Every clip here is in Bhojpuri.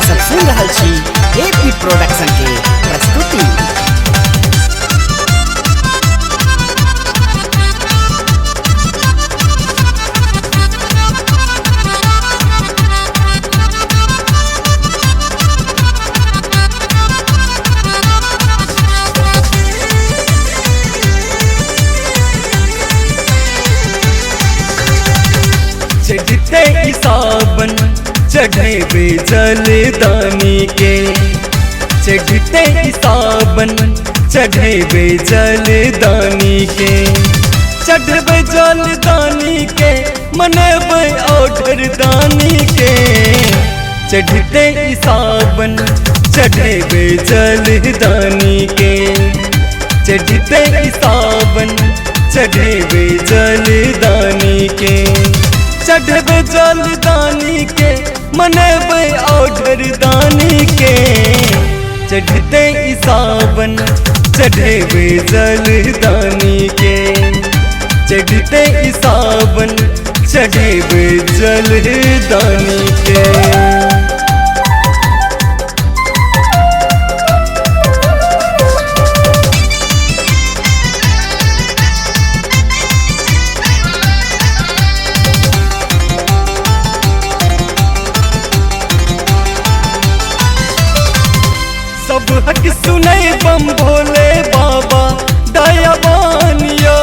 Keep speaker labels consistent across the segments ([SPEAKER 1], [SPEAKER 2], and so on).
[SPEAKER 1] सब सुन रहल छी एपी प्रोडक्शन के प्रस्तुति।
[SPEAKER 2] चढ़ते ई सावन चढ़ेबे जलदानी के, चढ़ते ई सावन चढ़ेबे जलदानी के, चढ़बे जलदानी के मनेबे ऑर्डर दानी के। चढ़ते ई सावन चढ़ेबे जलदानी के, चढ़ते ई सावन चढ़ेबे जलदानी के, चढ़बे जलदानी के मनेबे ऑर्डर दानी के। चढ़ते ई सावन चढ़ेबे जलदानी के, चढ़ते ई सावन चढ़ेबे जलदानी के। सब हक सुनै बम भोले बाबा दयावानिया,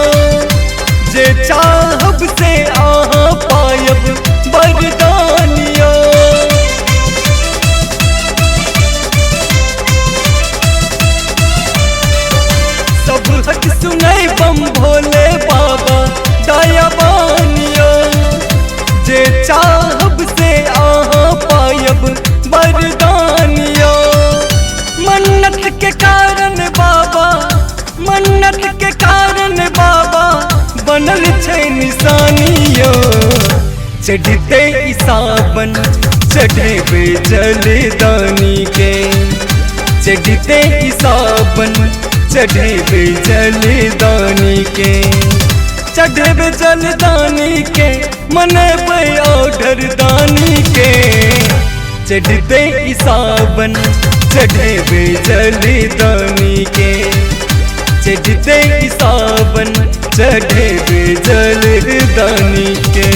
[SPEAKER 2] जे चाहब से आहाँ पायब वरदानिया। सब हक सुनै बम भोले बाबा दयावानिया, जे चाहब से आहाँ पायब वरदानिया। मन्नत के कारण बाबा, मन्नत के कारण बाबा बनल छै निशानियो। चढ़ते ई सावन चढ़ेबे जलदानी के, चढ़ते ई सावन चढ़ेबे जलदानी के, चढ़ेबे जलदानी के मनेबे ऑर्डर दानी के। चढ़ते ई सावन चढ़ेबे जलदानी के, चढ़ते ई सावन चढ़ेबे जलदानी के।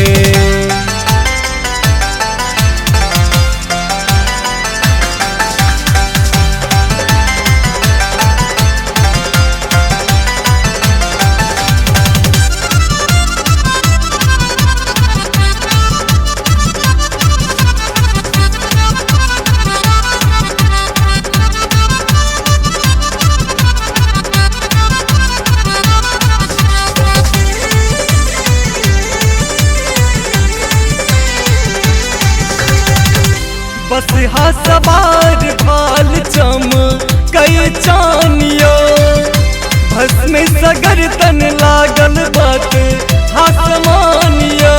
[SPEAKER 2] बस हा सवार भाल चम कई चानियो, भस्म सगर तन लागल बात हासमानियो।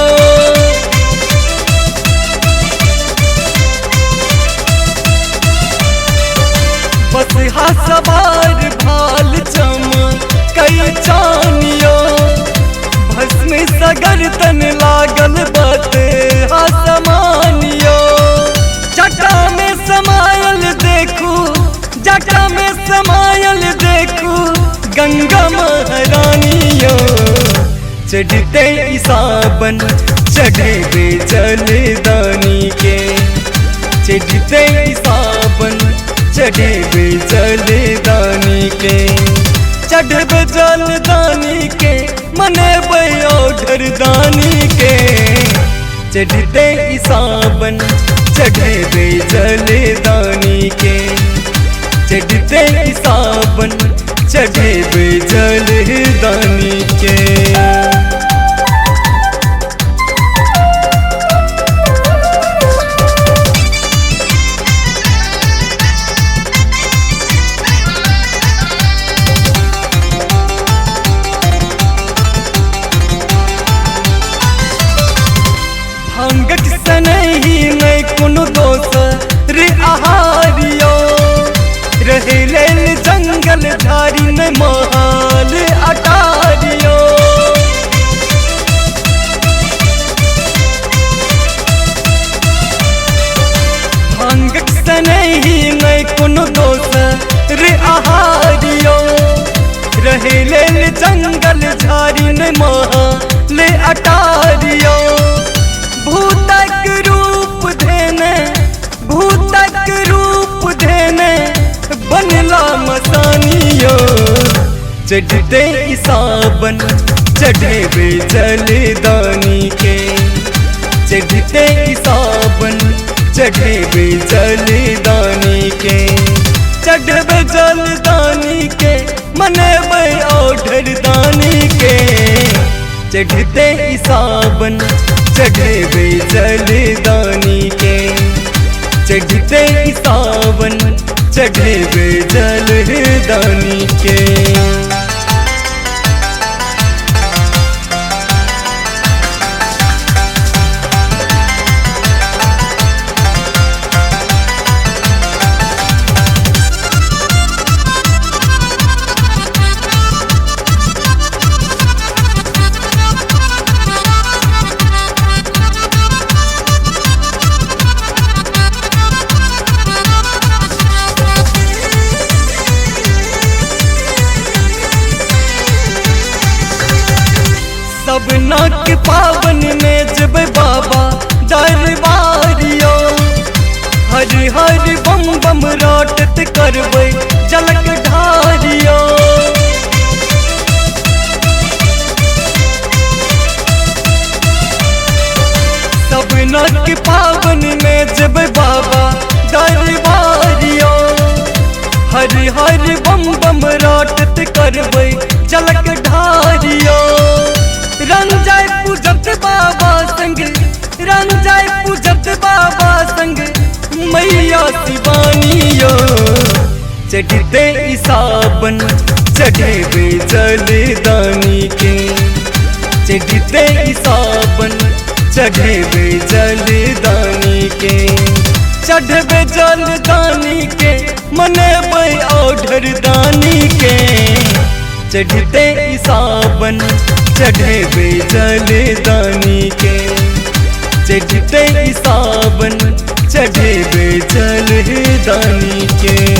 [SPEAKER 2] बस हा सवार भाल चम कई चानियो, भस्म सगर तन लागल बात हासमानियो। जटा में समायल देखू, जटा में समायल देखू गंगा महारानियो। चढ़ते ई सावन चढ़ेबे जलदानी के, चढ़ते ई सावन चढ़ेबे जलदानी के, चढ़बे जलदानी के मनेबे ऑर्डर दानी के। चढ़ते ई सावन चढ़ेबे जलदानी के, चढ़ते ई सावन चढ़ेबे जलदानी के। भांगक सनही नहीं कोनो दोसर आहारियो, रहे लेल जंगल झाड़ी में महल अटारियो। चढ़ते ई सावन चढ़ेबे जलदानी के, चढ़ते ई सावन चढ़ेबे जलदानी के, चढ़बे जलदानी के मनेबे ऑर्डर दानी के, चढ़ते ई सावन चढ़ेबे जलदानी के, चढ़ते ई सावन चढ़ेबे जलदानी के। सबना के पावन में जब बाबा दरबारियो, हर हर बम बम राटत करबै जलक ढारियो। सबना के पावन में जब बाबा दरबारियो, हर हर बम बम राटत करबै जलक ढारियो। रंजाय पूजत बाबा संग, रंजाय पूजत बाबा संग मैया शिवानियो, चढ़ते ई सावन चढ़ेबे जलदानी के, चढ़ते ई सावन चढ़ेबे जलदानी के, चढ़बे जलदानी के मनेबे ऑर्डर दानी के, चढ़ते ई सावन चढ़ेबे जलदानी के, चढ़ते ई सावन चढ़ेबे जलदानी के।